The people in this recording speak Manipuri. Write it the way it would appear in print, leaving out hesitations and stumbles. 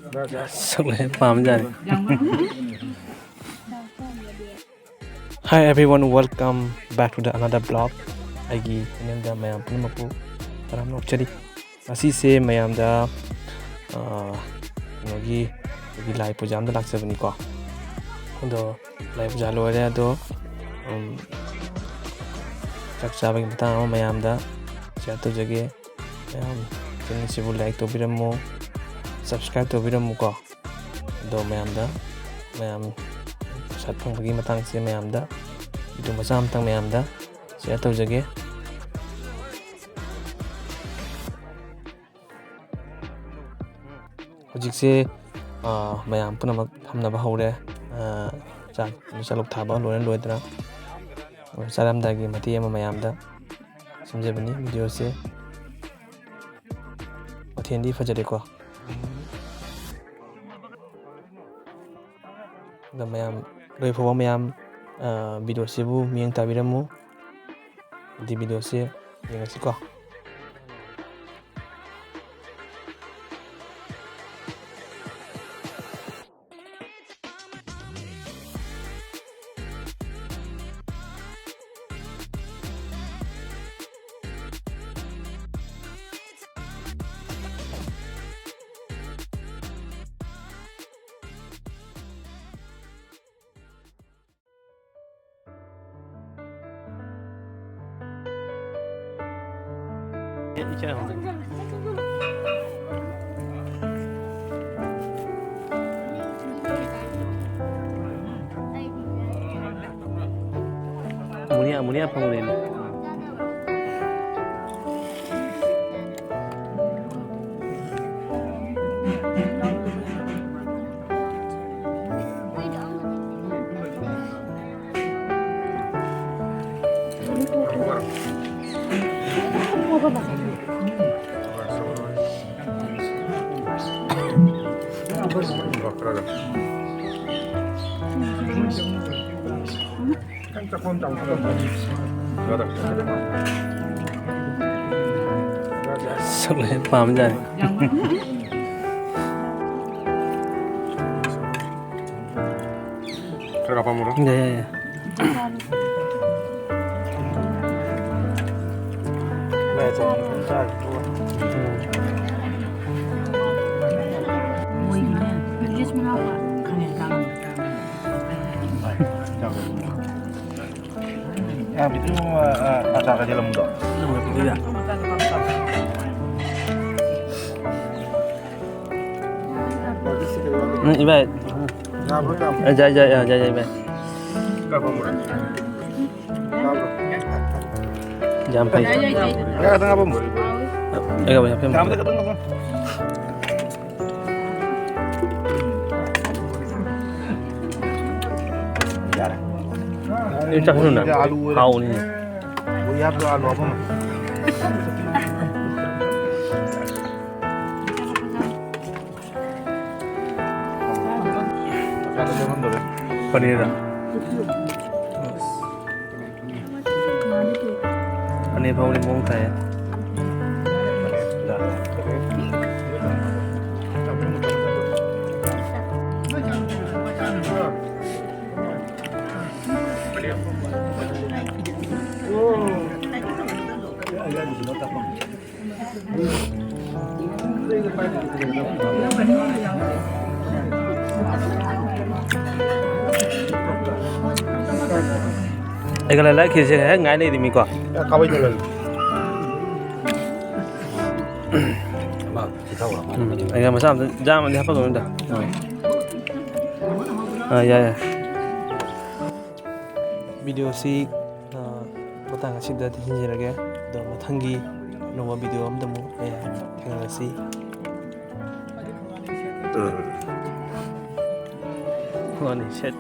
Hi everyone, welcome back to the another blog. Aigi channel mayam punamakpu taram nokchari. Asise mayam da nogi lai puja amda laksabani ko. Ado lai puja loire ado chak chabagi matang mayam da share tawjage. Mayam channel sibu like tawbiramu, subscribe tawbiramu ko. Ado mayam da mayam sat phangpagi matang se mayam da video macha amtang mayam da share tawjage. Hojikse mayam punamak hamnaba hore chak chaluk thaba loren loidra charamdagi mati ama mayam da samjabani video se mathendi fajare ko da mayam loi phawa mayam video se bu mieng tabiramu di video se yengasi ko. Munia apa mulai ini? Sebenarnya paham aja. Berapa murah? Ya. Itu acara di Lembok. Tidak. Ibai. Aja Ibai. Berapa murah? Jampai. Ya kata apa murah? Enggak banyak pem. Kamu kata apa? Ini cak mana? Kau ni. Lihat tu alu apa? Paneer. Paneer bau ni mung thai. Kalau lagi sih, ngai ni di miko. Kau itu lagi. Agak macam jam ni apa kau dah? Ya. Video si matang asyik dah tinggi lagi. Dah matangi nama video am demu. Ya, tinggal si. Oh ni shit.